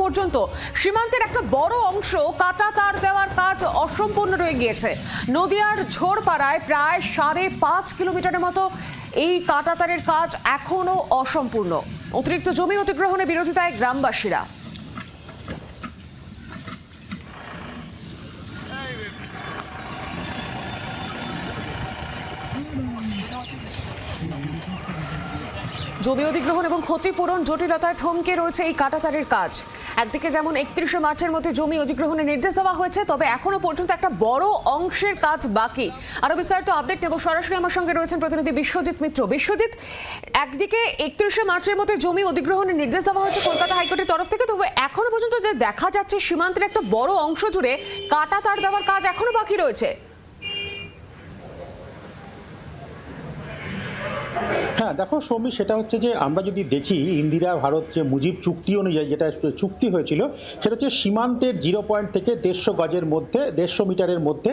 পর্যন্ত সীমান্তের একটা বড় অংশ কাটা তার দেওয়ার কাজ অসম্পূর্ণ রয়ে গিয়েছে। নদিয়ার ঝোড়পাড়ায় প্রায় 5.5 কিলোমিটারের মতো এই কাটা তারের কাজ এখনো অসম্পূর্ণ। অতিরিক্ত জমি অধিগ্রহণে বিরোধিতায় গ্রামবাসীরা। জমি অধিগ্রহণ এবং ক্ষতিপূরণ জটিলতায় থমকে রয়েছে এই কাটাতারের কাজ। একদিকে যেমন 31শে মার্চের মধ্যে জমি অধিগ্রহণের নির্দেশ দেওয়া হয়েছে, তবে এখনো পর্যন্ত একটা বড় অংশের কাজ বাকি। আরো বিস্তারিত আপডেট নেব, সরাসরি আমার সঙ্গে রয়েছেন প্রতিনিধি বিশ্বজিৎ মিত্র। বিশ্বজিৎ, একদিকে 31শে মার্চের মধ্যে জমি অধিগ্রহণের নির্দেশ দেওয়া হয়েছে কলকাতা হাইকোর্টের তরফ থেকে, তবে এখনো পর্যন্ত যে দেখা যাচ্ছে সীমান্তের একটা বড় অংশ জুড়ে কাটাতার দেওয়ার কাজ এখনো বাকি রয়েছে। হ্যাঁ দেখো সৌমি, সেটা হচ্ছে যে আমরা যদি দেখি ইন্দিরা ভারত যে মুজিব চুক্তি অনুযায়ী যেটা চুক্তি হয়েছিল, সেটা হচ্ছে সীমান্তের 0 পয়েন্ট থেকে 150 গজের মধ্যে 150 মিটারের মধ্যে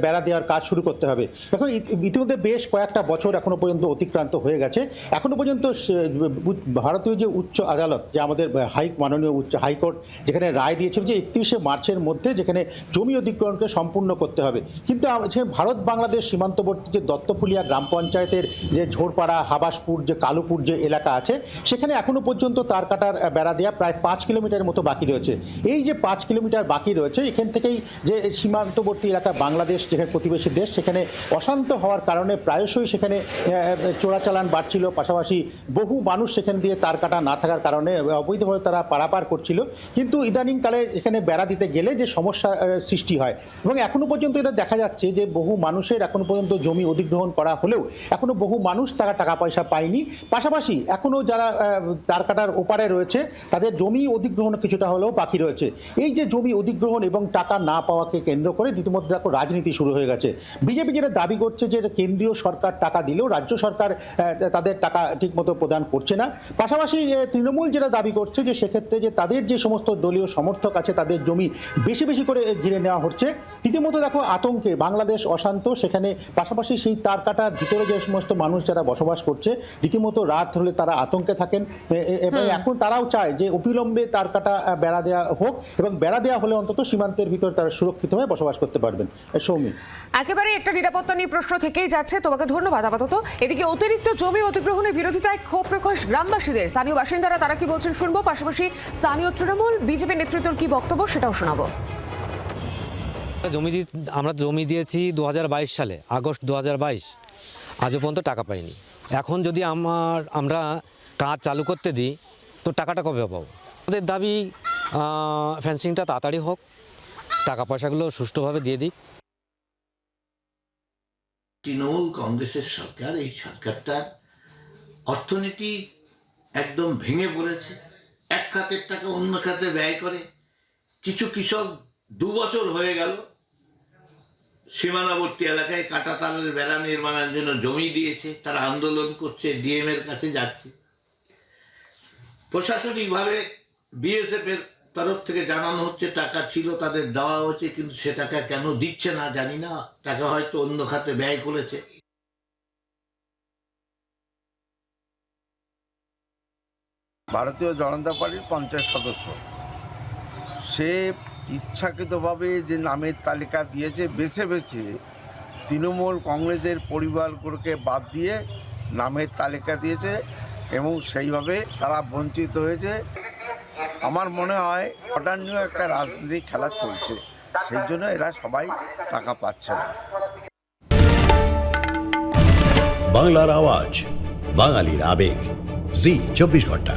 বেড়া দেওয়ার কাজ শুরু করতে হবে। এখন ইতিমধ্যে বেশ কয়েকটা বছর এখনো পর্যন্ত অতিক্রান্ত হয়ে গেছে। এখনো পর্যন্ত ভারতীয় যে উচ্চ আদালত, যে আমাদের মাননীয় উচ্চ হাইকোর্ট যেখানে রায় দিয়েছিল যে 31শে মার্চের মধ্যে যেখানে জমি অধিগ্রহণকে সম্পূর্ণ করতে হবে, কিন্তু ভারত বাংলাদেশ সীমান্তবর্তী যে দত্তফুলিয়া গ্রাম পঞ্চায়েতের যে ঝোড়পাড়া, হাবাসপুর, যে কালুপুর যে এলাকা আছে, সেখানে এখনো পর্যন্ত তার কাটার বেড়া দেওয়া প্রায় 5 কিলোমিটারের মতো বাকি রয়েছে। এই যে 5 কিলোমিটার বাকি রয়েছে, এখান থেকেই যে সীমান্তবর্তী এলাকা বাংলাদেশ যেখানে প্রতিবেশী দেশ, সেখানে অশান্ত হওয়ার কারণে প্রায়শই সেখানে চোরাচালান বাড়ছিল। পাশাপাশি বহু মানুষ সেখান দিয়ে তার কাটা না থাকার কারণে অবৈধভাবে তারা পারাপার করছিল। কিন্তু ইদানিংকালে এখানে বেড়া দিতে গেলে যে সমস্যা সৃষ্টি হয়, এবং এখনো পর্যন্ত এটা দেখা যাচ্ছে যে বহু মানুষের এখনো পর্যন্ত জমি অধিগ্রহণ করা হলেও এখনো বহু মানুষ তারা টাকা পয়সা পায়নি। পাশাপাশি এখনো যারা তার কাটার ওপারে রয়েছে, তাদের জমি অধিগ্রহণ কিছুটা হলেও বাকি রয়েছে। এই যে জমি অধিগ্রহণ এবং টাকা না পাওয়াকে কেন্দ্র করে ইতিমধ্যে দেখো রাজনীতি শুরু হয়ে গেছে। বিজেপি যেটা দাবি করছে যে কেন্দ্রীয় সরকার টাকা দিলেও রাজ্য সরকার তাদের টাকা ঠিকমতো প্রদান করছে না। পাশাপাশি তৃণমূল যেটা দাবি করছে যে সেক্ষেত্রে যে তাদের যে সমস্ত দলীয় সমর্থক আছে, তাদের জমি বেশি বেশি করে ঘিরে নেওয়া হচ্ছে। রীতিমতো দেখো আতঙ্কে বাংলাদেশ অশান্ত। সেখানে পাশাপাশি সেই তার কাটার ভিতরে যে সমস্ত মানুষ যারা বসবাস করছে, রীতিমতো রাত হলে তারা আতঙ্কে থাকেন, এবং এখন তারাও চায় যে অবিলম্বে তার কাটা বেড়া দেওয়া হোক, এবং বেড়া দেওয়া হলে অন্তত সীমান্তের ভিতরে তারা সুরক্ষিতভাবে বসবাস করতে পারবেন। সৌমি, একেবারে একটা নিরাপত্তা নিয়ে প্রশ্ন থেকেই যাচ্ছে, তোমাকে ধন্যবাদ আপাতত। এদিকে অতিরিক্ত জমি অধিগ্রহণের বিরোধিতায় ক্ষোভ প্রকাশ গ্রামবাসীদের। স্থানীয় বাসিন্দারা তারা কি বলছেন শুনবো, পাশাপাশি স্থানীয় তৃণমূল বিজেপি নেতৃত্বের কি বক্তব্য সেটাও শোনাবো। আমরা জমি দিয়েছি 2022 সালে, আগস্ট 2022, আজও পর্যন্ত টাকা পাইনি। এখন যদি আমরা কাজ চালু করতে দিই তো টাকাটা কবে পাবো? আমাদের দাবি ফেন্সিংটা তাড়াতাড়ি হোক, টাকা পয়সাগুলো সুষ্ঠুভাবে দিয়ে দিক। তৃণমূল কংগ্রেসের সরকার, এই সরকারটার অর্থনীতি একদম ভেঙে পড়েছে। এক খাতের টাকা অন্য খাতে ব্যয় করে। কিছু কৃষক 2 বছর হয়ে গেল সীমানাবর্তী এলাকায় কাটা তারের বেড়া নির্মাণের জন্য জমি দিয়েছে, তারা আন্দোলন করছে, ডিএম এর কাছে যাচ্ছে। প্রশাসনিকভাবে বিএসএফ এর তরফ থেকে জানানো হচ্ছে টাকা ছিল, তাদের দেওয়া হচ্ছে, কিন্তু সে টাকা কেন দিচ্ছে না জানি না। টাকা হয়তো অন্য খাতে ব্যয় করেছে। ভারতীয় জনতা পার্টির 50 সদস্য, সে ইচ্ছাকৃতভাবে যে নামের তালিকা দিয়েছে বেছে বেছে তৃণমূল কংগ্রেসের পরিবারগুলোকে বাদ দিয়ে নামের তালিকা দিয়েছে, এবং সেইভাবে তারা বঞ্চিত হয়েছে। আমার মনে হয় অটান্নীয় একটা রাজনৈতিক খেলা চলছে, সেই জন্য এরা সবাই টাকা পাচ্ছে না। বাংলার আওয়াজ, বাঙালির আবেগ, জি 24 ঘন্টা।